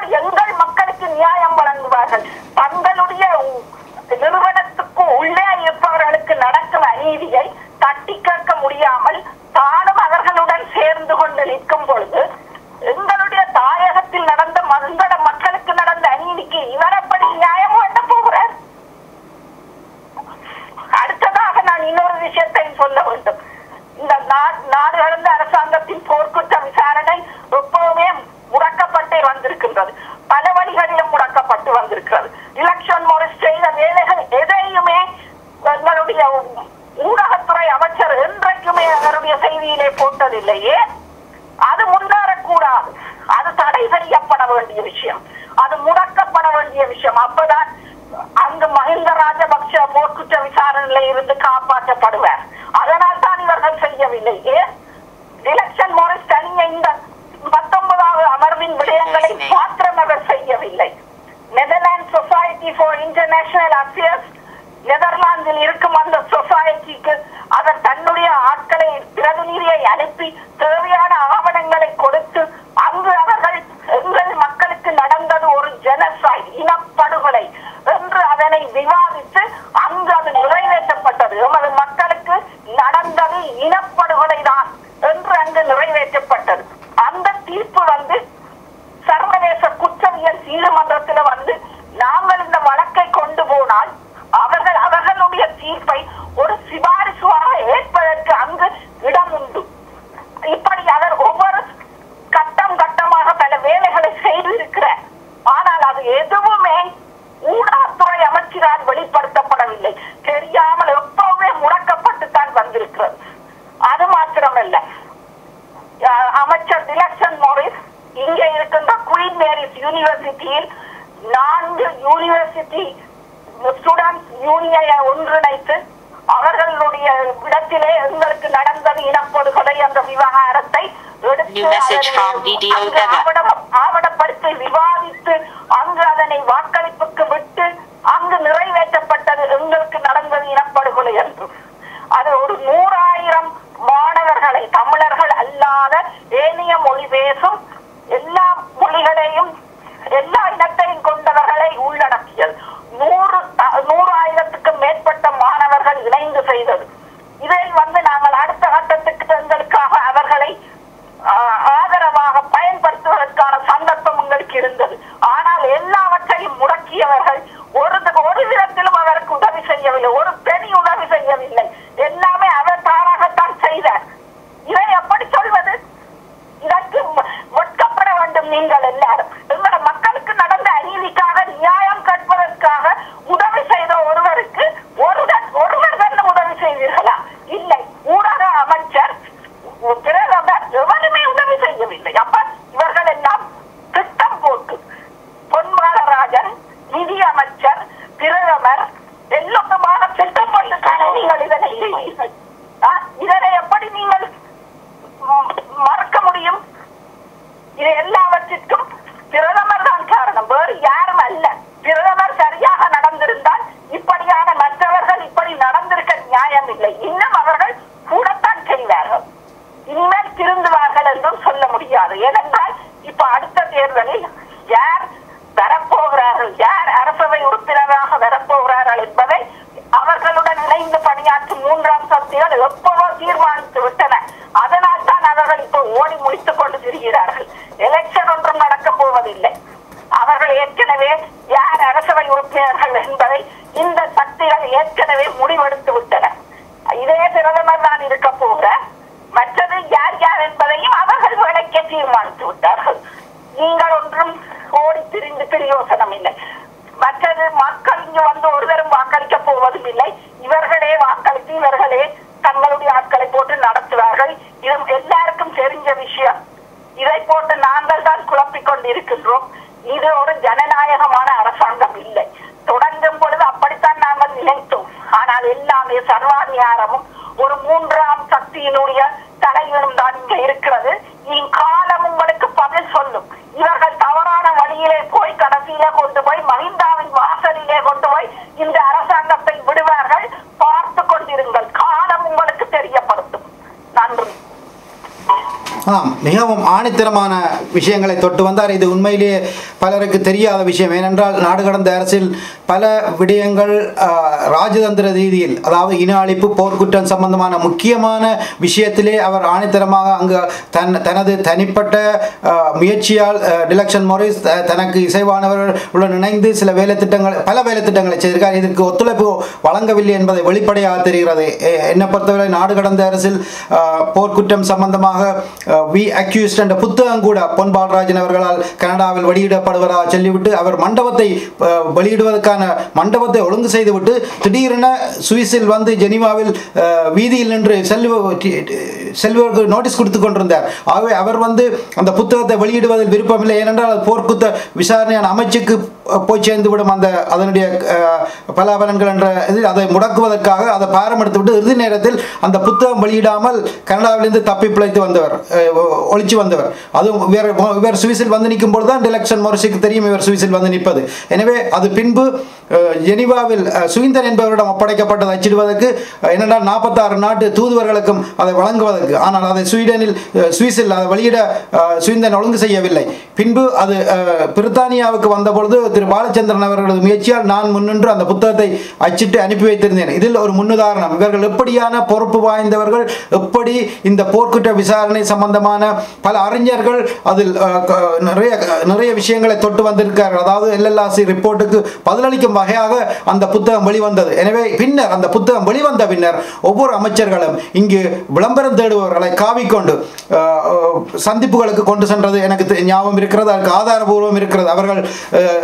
எப்படி எங்கள் மக்களுக்கு நியாயம் வழங்குவார்கள்? தங்களுடைய நிறுவனத்துக்கு உள்ளே இருப்பவர்களுக்கு நடக்கும் அநீதியை தட்டி கேட்க முடியாமல் தானும் அவர்களுடன் சேர்ந்து கொண்டு நிற்கும் பொழுது எங்களுடைய தாயகத்தில் நடந்த எங்களோட மக்களுக்கு நடந்த அநீதிக்கு இவர் எப்படி நியாயம் வேண்ட போகிறார்? அடுத்ததாக நான் இன்னொரு விஷயத்தையும் சொல்ல வேண்டும். இந்த நாடு கடந்த அரசாங்கத்தின் போர்க்குற்ற விசாரணை எப்பவுமே முடக்கப்பட்டே வந்திருக்கின்றது. பல வழிகளிலும் முடக்கப்பட்டு வந்திருக்கிறது. எலெக்ஷன் மோரிஸ் செய்த வேலைகள் எதையுமே எங்களுடைய ஊடகத்துறை அமைச்சர் என்றைக்குமே அவருடைய செய்தியிலே போட்டதில்லையே. அது முன்னேறக்கூடாது. அது தடை செய்யப்பட வேண்டிய விஷயம், அது முடக்கப்பட வேண்டிய விஷயம். அப்பதான் அங்கு மஹிந்த ராஜபக்ஷ போர்க்குற்ற விசாரணையில இருந்து காப்பாற்றப்படுவார். அதனால் தான் இவர்கள் செய்யவில்லை. எலெக்ஷன் மோரிஸ் தனிய இந்த 19வது அமர்வின் விடயங்களை மாத்திரம் அவர் செய்யவில்லை. Netherlands society for international affairs, நெதர்லாந்தில் இருக்கும் அந்த சொசைட்டிக்கு அவர் தன்னுடைய ஆட்களை பிரதிநிதியை அனுப்பி தேவையான ஆவணங்களை கொடுத்து அங்கு அவர்கள் எங்கள் மக்களுக்கு நடந்தது ஒரு ஜெனோசைட், இனப்படுகொலை என்று அதனை விவாதித்து அங்கு அது நிறைவேற்றப்பட்டது. எமது மக்களுக்கு நடந்தது இனப்படுகொலை தான் என்று அங்கு நிறைவேற்றப்பட்டது. அந்த தீர்ப்பு வந்து சர்வதேச குற்றவியல் நீதிமன்றத்தில் வந்து நாங்கள் இந்த வழக்கை கொண்டு போனால் அவர்களுடைய தீர்ப்பை ஒரு சிபாரிசுவாக ஏற்பதற்கு அங்கு இடம் உண்டு. இப்படி அவர் ஒவ்வொரு கட்டம் கட்டமாக பல வேலைகளை செய்திருக்கிறார். ஆனால் அது எதுவுமே ஊடகத்துறை அமைச்சரால் வெளிப்படுத்தப்படவில்லை. தெரியாமல் எப்பவுமே முடக்கப்பட்டுத்தான் வந்திருக்கிறது. அது மாத்திரமல்ல, அமைச்சர் எலெக்ஷன் மோரிஸ் இங்கே இருக்கின்ற குயின் மேரிஸ் யூனிவர்சிட்டியில் 4 யூனிவர்சிட்டி ஸ்டூடெண்ட்ஸ் யூனியனை ஒன்றிணைத்து அவர்களுடைய இடத்திலே எங்களுக்கு நடந்தது இனப்படுகொலை என்ற விவகாரத்தை ஆவணப்படுத்தி விவாதித்து அங்கு அதனை வாக்களிப்புக்கு விட்டு அங்கு நிறைவேற்றப்பட்டது எங்களுக்கு நடந்தது இனப்படுகொலை என்று. அது ஒரு 100,000 மாணவர்களை, தமிழர்கள் அல்லாத ஏனைய மொழி பேசும் எல்லா மொழிகளையும் எல்லா இனத்தையும் கொண்டவர்களை உள்ளடக்கியது. 100,000க்கும் மேற்பட்ட மாணவர்கள் இணைந்து செய்தது. இதை வந்து நாங்கள் அடுத்த கட்டத்துக்கு எங்களுக்காக அவர்களை ஆதரவாக பயன்படுத்துவதற்கான சந்தர்ப்பம் உங்களுக்கு இருந்தது. ஆனால் எல்லாவற்றையும் முடக்கியவர்கள் ஒரு விதத்திலும் அவருக்கு உதவி செய்யவில்லை, ஒரு பெண் உதவி செய்யவில்லை. எல்லாமே அவர் தாராகத்தான் செய்தார். இதை எப்படி சொல்வது? இதற்கு வெட்கப்பட வேண்டும் நீங்கள் எல்லாரும். எங்களோட மக்களுக்கு நடந்த அநீதிக்காக நியாயம் கேட்பதற்காக உதவி செய்த ஒருவருக்கு ஒருவர் தான் உதவி செய்வீர்களா? இல்லை. ஊடக அமைச்சர், பிரதமர் எவருமே உதவி செய்யவில்லை. அப்ப இவர்கள் எல்லாம் திட்டம் போட்டு பொன்மலராஜன், நிதி அமைச்சர், பிரதமர் எல்லோருமாக திட்டம் போட்டு நீங்கள் இதனை செய்வீர்கள். இதனை எப்படி நீங்கள் மறக்க முடியும்? இது எல்லாவற்றிற்கும் பிரதமர் தான் காரணம், வேறு யாரும் அல்ல. பிரதமர் சரியாக நடந்திருந்தால் இப்படியான மற்றவர்கள் இப்படி நடந்திருக்க நியாயம் இல்லை. இன்னும் அவர்கள் கூடத்தான் செய்வார்கள். இனிமேல் திருந்துவார்கள் என்றும் சொல்ல முடியாது. ஏனென்றால் இப்ப அடுத்த தேர்தலில் யார் வரப்போகிறார்கள், யார் அரசவை உறுப்பினராக வரப்போகிறார்கள் என்பதை அவர்களுடன் இணைந்து பணியாற்றும் 3ஆம் சக்திகள் எப்பவோ தீர்மானித்து விட்டன. அதனால் தான் அவர்கள் இப்போ ஓடி முடித்துக் கொண்டு திரிகிறார்கள். எலெக்ஷன் ஒன்றும் நடக்கப் போவதில்லை. அவர்கள் ஏற்கனவே யார் அரசவை உறுப்பினர்கள் என்பதை இந்த சக்திகள் ஏற்கனவே முடிவெடுத்து விட்டனர். இதே பிரதமர் தான் இருக்க போகிற, மற்றது யார் யார் என்பதையும் அவர்கள் விளக்க தீர்மானித்து விட்டார்கள். நீங்கள் ஒன்றும் ஓடி திரிந்து பிரயோசனம் இல்லை. மற்றது மக்கள் இங்கு வந்து ஒருவரும் வாக்களிக்க போவதும் இல்லை. இவர்களே வாக்களித்து இவர்களே தங்களுடைய ஆட்களை போட்டு நடத்துவார்கள். இது எல்லாருக்கும் தெரிஞ்ச விஷயம். இதை போட்டு நாங்கள் தான் குழப்பிக் கொண்டிருக்கின்றோம். இது ஒரு ஜனநாயகமான அரசாங்கம் இல்லை. தொடங்கும் பொழுது அப்படித்தான் நாங்கள் நினைத்தோம். ஆனால் எல்லாமே சர்வாதிகாரமும் ஒரு 3ஆம் சக்தியினுடைய தலைவனும் தான் இங்க இருக்கிறது. காலம் உங்களுக்கு பதில் சொல்லும். இவர்கள் தவறான வழியிலே போய் கடைசியிலே கொண்டு போய் மஹிந்தாவின் வாசலிலே கொண்டு போய் இந்த அரசாங்கத்தை விடுவார்கள். பார்த்து கொண்டிருங்கள், காலம் உங்களுக்கு தெரியப்படுத்தும். நன்றி. மிகவும் ஆணித்தரமான விஷயங்களை தொட்டு வந்தார். இது உண்மையிலேயே பலருக்கு தெரியாத விஷயம். ஏனென்றால் நாடு கடந்த அரசில் பல விடயங்கள் ராஜதந்திர ரீதியில், அதாவது இன அழிப்பு, போர்க்குற்றம் சம்பந்தமான முக்கியமான விஷயத்திலே அவர் ஆணித்தரமாக அங்கு தனது தனிப்பட்ட முயற்சியால் டிலக்ஷன் மொரிஸ் தனக்கு இசைவானவர்களுடன் இணைந்து சில பல வேலை திட்டங்களை செய்திருக்கார். இதற்கு ஒத்துழைப்பு வழங்கவில்லை என்பதை வெளிப்படையாக தெரிகிறது. என்னை பொறுத்தவரை நாடு கடந்த அரசில் போர்க்குற்றம் சம்பந்தமாக வி அக்யூஸ்ட் என்ற புத்தகம் கூட பொன் பாலராஜன் அவர்களால் கனடாவில் வெளியிடப்படுவதாக சொல்லிவிட்டு அவர் மண்டபத்தை வெளியிடுவதற்கான மண்டபத்தை ஒழுங்கு செய்துவிட்டு திடீரென சுவிஸில் வந்து ஜெனீவாவில் வீதியில் நின்று செல்வருக்கு நோட்டீஸ் கொடுத்து கொண்டிருந்தார். ஆகவே அவர் வந்து அந்த புத்தகத்தை வெளியிடுவதில் விருப்பமில்லை. ஏனென்றால் அது போர்க்குத்த விசாரணையான அமைச்சுக்கு போய் சேர்ந்துவிடும் அதனுடைய பலாபலன்கள் என்ற இதில் அதை முடக்குவதற்காக அதை பாரம் எடுத்துவிட்டு இறுதி நேரத்தில் அந்த புத்தகம் வெளியிடாமல் கனடாவிலிருந்து தப்பி பிழைத்து வந்தவர், ஒழிச்சு வந்தவர். அதுவும் இவர் சுவிஸில் வந்து நிற்கும் பொழுது தான் டிலக்ஷன் மொரிஸுக்கு தெரியும் இவர் சுவிஸில் வந்து நிற்பது. எனவே அது பின்பு ஜெனீவாவில் சுவிந்தன் என்பவரிடம் ஒப்படைக்கப்பட்டதை அச்சிடுவதற்கு, ஏனென்றால் 46 நாட்டு தூதுவர்களுக்கும் அதை வழங்குவதற்கு. ஆனால் அதை சுவிஸில் அதை வெளியிட சுவிந்தன் ஒழுங்கு செய்யவில்லை. பின்பு அது பிரித்தானியாவுக்கு வந்தபொழுது திரு பாலச்சந்திரன் அவர்களது முயற்சியால் நான் முன்னின்று அந்த புத்தகத்தை அச்சிட்டு அனுப்பி வைத்திருந்தேன். இதில் ஒரு முன்னுதாரணம். இவர்கள் எப்படியான பொறுப்பு வாய்ந்தவர்கள், எப்படி இந்த போர்க்குற்ற விசாரணை சம்பந்தமான பல அறிஞர்கள் அதில் நிறைய விஷயங்களை தொட்டு வந்திருக்கிறார்கள். அதாவது LLRC ரிப்போர்ட்டுக்கு பதிலளிக்கும் வகையாக அந்த புத்தகம் வெளிவந்தது. எனவே பின்னர் அந்த புத்தகம் வெளிவந்த பின்னர் ஒவ்வொரு அமைச்சர்களும் இங்கு விளம்பரம் தேடுபவர்களை காவிக்கொண்டு சந்திப்புகளுக்கு கொண்டு சென்றது எனக்கு ஞாபகம் இருக்கிறது. அதுக்கு ஆதாரபூர்வம் இருக்கிறது. அவர்கள்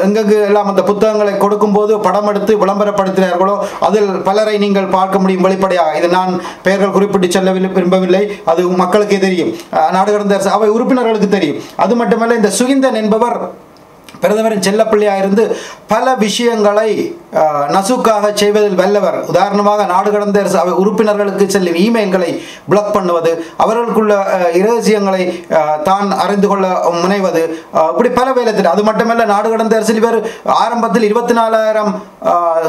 எங்கெங்கு எல்லாம் அந்த புத்தகங்களை கொடுக்கும் போது படம் எடுத்து விளம்பரப்படுத்தினார்களோ அதில் பலரை நீங்கள் பார்க்க முடியும் வெளிப்படையாக. இது நான் பெயர்கள் குறிப்பிட்டு செல்ல விரும்பவில்லை, அது மக்களுக்கே தெரியும், நாடு கடந்த அவை உறுப்பினர்களுக்கு தெரியும். அது மட்டுமல்ல, இந்த சுகிந்தன் என்பவர் பிரதமரின் செல்லப்பிள்ளையாக இருந்து பல விஷயங்களை நசுக்காக செய்வதில் வல்லவர். உதாரணமாக நாடு கடந்த அவை உறுப்பினர்களுக்கு செல்லும் இமெயில்களை பிளாக் பண்ணுவது, அவர்களுக்குள்ள இரகசியங்களை தான் அறிந்து கொள்ள முனைவது, இப்படி பல வேலை. அது மட்டுமல்ல, நாடு கடந்த அரசில் இவர் ஆரம்பத்தில் 24,000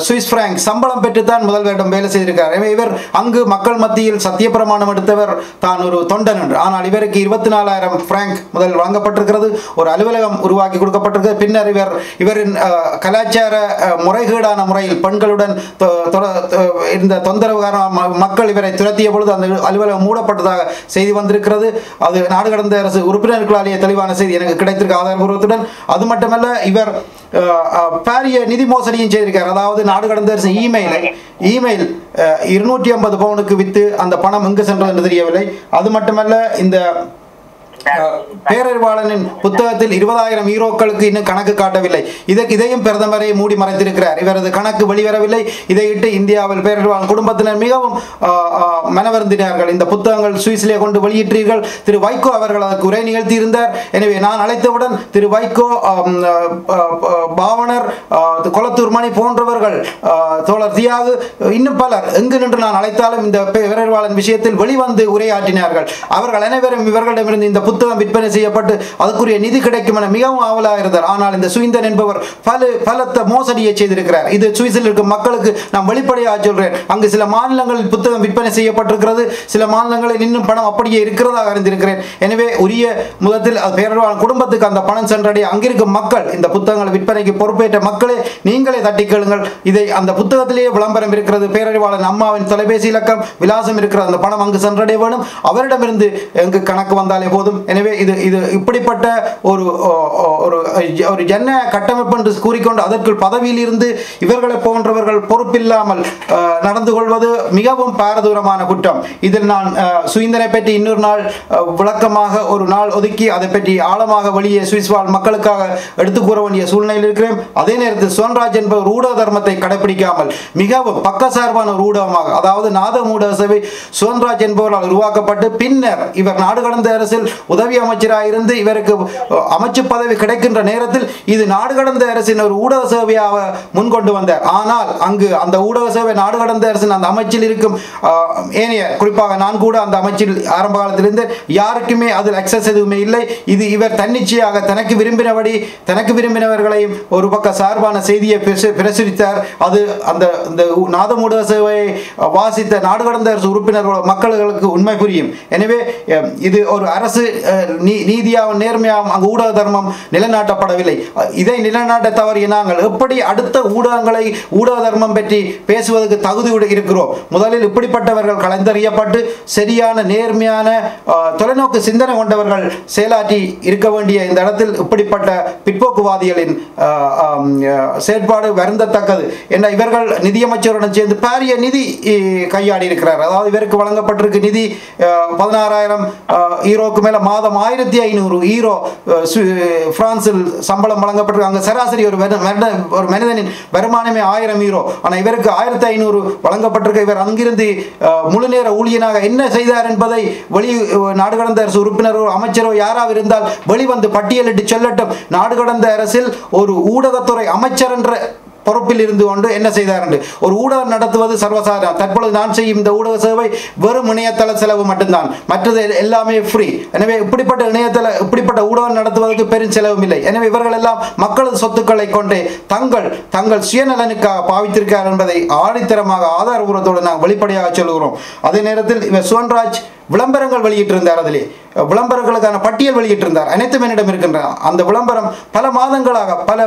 சுவிஸ் பிராங்க் சம்பளம் பெற்றுத்தான் முதல் வருடம் வேலை செய்திருக்கிறார். எனவே இவர் அங்கு மக்கள் மத்தியில் சத்தியப்பிரமாணம் எடுத்தவர் தான் ஒரு தொண்டன் என்று. ஆனால் இவருக்கு 24,000 பிராங்க் முதல் வழங்கப்பட்டிருக்கிறது. ஒரு அலுவலகம் உருவாக்கி கொடுக்கப்பட்டிருக்கிறது. பின்னர் இவரின் கலாச்சார முறைகேடான முறையில் பெண்களுடன் இந்த தொந்தரவு காரணமாக மக்கள் இவரை துரத்திய பொழுது அந்த அலுவலகம் மூடப்பட்டதாக செய்தி வந்திருக்கிறது. அது நாடு கடந்த அரசு உறுப்பினர்களாலேயே தெளிவான செய்தி எனக்கு கிடைத்திருக்க ஆதாரபூர்வத்துடன். அது மட்டுமல்ல, இவர் பாரிய நிதி மோசடியும் செய்திருக்கார். அதாவது நாடு கடந்த அரசு இமெயில் 250 பவுனுக்கு வித்து அந்த பணம் எங்கு சென்றது என்று தெரியவில்லை. அது மட்டுமல்ல, இந்த பேரறிவாளனின் புத்தகத்தில் 20,000 யூரோக்களுக்கு இன்னும் கணக்கு காட்டவில்லை. இதையும் பிரதமரை மூடி மறைத்திருக்கிறார். இவரது கணக்கு வெளிவரவில்லை. இதையிட்டு இந்தியாவில் பேரறிவாளன் குடும்பத்தினர் மிகவும் மனவருந்தினார்கள். இந்த புத்தகங்கள் சுவிஸிலே கொண்டு வெளியிட்டீர்கள். திரு வைகோ அவர்கள் அதற்கு உரை நிகழ்த்தியிருந்தார். எனவே நான் அழைத்தவுடன் திரு வைகோ, பாவனர், கொளத்தூர் மணி போன்றவர்கள், தோழர் தியாகு, இன்னும் பலர் எங்கு நின்று நான் அழைத்தாலும் இந்த பேரறிவாளன் விஷயத்தில் வெளிவந்து உரையாற்றினார்கள். அவர்கள் அனைவரும் இவர்களிடமிருந்து இந்த புத்தகம் விற்பனை செய்யப்பட்டு அதுக்குரிய நிதி கிடைக்கும் என மிகவும் ஆவலாக இருந்தார். ஆனால் இந்த சுவிந்தன் என்பவர் பலத்த மோசடியை செய்திருக்கிறார். இது சுவிஸில் இருக்கும் மக்களுக்கு நான் வெளிப்படையாக சொல்கிறேன். அங்கு சில மாநிலங்களில் புத்தகம் விற்பனை செய்யப்பட்டிருக்கிறது, சில மாநிலங்களில் இன்னும் பணம் அப்படியே இருக்கிறதாக அறிந்திருக்கிறேன். எனவே உரிய முதத்தில் பேரறிவாளன் குடும்பத்துக்கு அந்த பணம் சென்றடைய அங்கிருக்கும் மக்கள், இந்த புத்தகங்கள் விற்பனைக்கு பொறுப்பேற்ற மக்களே நீங்களே தட்டி கேளுங்கள். இதை அந்த புத்தகத்திலேயே விளம்பரம் இருக்கிறது. பேரறிவாளன் அம்மாவின் தொலைபேசி இலக்கம், விலாசம் இருக்கிற அந்த பணம் அங்கு சென்றடைய வேணும். அவரிடமிருந்து எங்கு கணக்கு வந்தாலே போதும். எனவே இது இப்படிப்பட்ட ஒரு ஜன கட்டமைப்பு என்று கூறிக்கொண்டு அதற்குள் பதவியில் இருந்து இவர்களை போன்றவர்கள் பொறுப்பில்லாமல் நடந்து கொள்வது மிகவும் பாரதூரமான குற்றம். இதில் நான் சுவிந்தனை பற்றி இன்னொரு நாள் விளக்கமாக ஒரு நாள் ஒதுக்கி அதை பற்றி ஆழமாக வெளியே சுவிஸ் வாழ் மக்களுக்காக எடுத்துக் கூற வேண்டிய சூழ்நிலையில் இருக்கிறேன். அதே நேரத்தில் சுவன்ராஜ் என்பவர் ஊடக தர்மத்தை கடைபிடிக்காமல் மிகவும் பக்கசார்பான ஒரு ஊடகமாக, அதாவது நாதம் ஊடக சேவை சுவன்ராஜ் என்பவரால் உருவாக்கப்பட்டு பின்னர் இவர் நாடு கடந்த அரசில் உதவி அமைச்சராக இருந்து இவருக்கு அமைச்சு பதவி கிடைக்கின்ற நேரத்தில் இது நாடு கடந்த அரசின் ஒரு ஊடக சேவையாக முன்கொண்டு வந்தார். ஆனால் அங்கு அந்த ஊடக சேவை நாடு கடந்த அரசின் அந்த அமைச்சில் இருக்கும் ஏனைய, குறிப்பாக நான் கூட அந்த அமைச்சில் ஆரம்ப காலத்திலிருந்து யாருக்குமே அதில் அக்சஸ் எதுவுமே இல்லை. இது இவர் தன்னிச்சையாக தனக்கு விரும்பினபடி தனக்கு விரும்பினவர்களையும் ஒரு பக்க சார்பான செய்தியை பிரசுரித்தார். அது அந்த நாதம் ஊடக சேவையை வாசித்த நாடு கடந்த அரசு உறுப்பினர்கள் மக்களுக்கு உண்மை புரியும். எனவே இது ஒரு அரசு நீதியாகவும் நேர்மையாகவும் அங்கு ஊடக தர்மம் நிலைநாட்டப்படவில்லை. இதை நிலைநாட்ட தவறிய நாங்கள் எப்படி அடுத்த ஊடக தர்மம் பற்றி பேசுவதற்கு தகுதி இருக்கிறோம்? முதலில் இப்படிப்பட்டவர்கள் கலந்தறியப்பட்டு சரியான நேர்மையான தொலைநோக்கு சிந்தனை கொண்டவர்கள் செயலாற்றி இருக்க வேண்டிய இந்த இடத்தில் இப்படிப்பட்ட பிற்போக்குவாதிகளின் செயற்பாடு வருந்தத்தக்கது. என்ற இவர்கள் நிதியமைச்சருடன் சேர்ந்து பாரிய நிதி கையாடி இருக்கிறார். அதாவது இவருக்கு வழங்கப்பட்டிருக்கு நிதி 16,000 ஈரோக்கு மேல மாதம் 1,500 ஈரோ பிரான்சில் சம்பளம் வழங்கப்பட்டிருக்கு. அங்கே சராசரி ஒரு மனிதனின் வருமானமே 1000 ஈரோ. ஆனால் இவருக்கு 1,500 வழங்கப்பட்டிருக்கு. இவர் அங்கிருந்து முழு நேர ஊழியனாக என்ன செய்தார் என்பதை நாடு கடந்த அரசு உறுப்பினரோ அமைச்சரோ யாராவது இருந்தால் வெளிவந்து பட்டியலிட்டு சொல்லட்டும். நாடு கடந்த அரசில் ஒரு ஊடகத்துறை அமைச்சர் என்ற பொறுப்பில் இருந்து கொண்டு என்ன செய்தார் என்று. ஒரு ஊடகம் நடத்துவது சர்வசாதாரணம். தற்பொழுது நான் செய்யும் இந்த ஊடக சேவை வெறும் இணையதள செலவு மட்டும்தான், மற்றது எல்லாமே ஃப்ரீ. எனவே இப்படிப்பட்ட ஊடகம் நடத்துவதற்கு பெரும் செலவும் இல்லை. எனவே இவர்கள் எல்லாம் மக்களது சொத்துக்களை கொண்டு தங்கள் சுயநலனுக்காக பாவித்திருக்கிறார் என்பதை ஆணித்தரமாக ஆதாரபூர்வத்தோடு நாங்கள் வெளிப்படையாக சொல்கிறோம். அதே நேரத்தில் இவர் சுவன்ராஜ் விளம்பரங்கள் வெளியிட்டிருந்தார். அதிலே விளம்பரங்களுக்கான பட்டியல் வெளியிட்டிருந்தார். அனைத்தும் என்னிடம் இருக்கின்றன. அந்த விளம்பரம் பல மாதங்களாக பல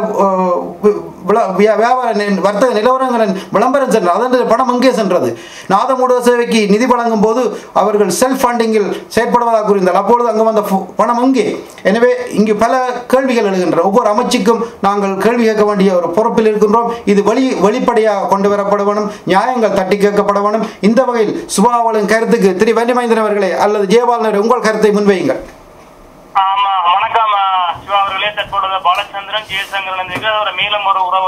வியாபார வர்த்தக நிலவரங்களின் விளம்பரம் சென்றது. அதன் பணம் எங்கே சென்றது? நாதம் ஊடக சேவைக்கு நிதி வழங்கும் போது அவர்கள் செல்ஃப் ஃபண்டிங்கில் செயற்படுவதாக கூறியிருந்தார். அப்பொழுது அங்கு வந்த பணம் எங்கே? எனவே இங்கு பல கேள்விகள் எழுகின்றன. ஒவ்வொரு அமைச்சுக்கும் நாங்கள் கேள்வி கேட்க வேண்டிய ஒரு பொறுப்பில் இருக்கின்றோம். இது வெளிப்படையாக கொண்டு வரப்பட வேண்டும். நியாயங்கள் தட்டி கேட்கப்பட வேண்டும். இந்த வகையில் சுபாவலின் கருத்துக்கு திரு வன்னிமைந்தன் அவர்களே அல்லது ஜெயபாலன் உங்கள் கருத்தை முன்வையுங்கள். ஆமா, வணக்கம் சிவா அவர்களே. தற்பொழுது பாலச்சந்திரன் ஜெயசங்கரன் மேலும் ஒரு உறவு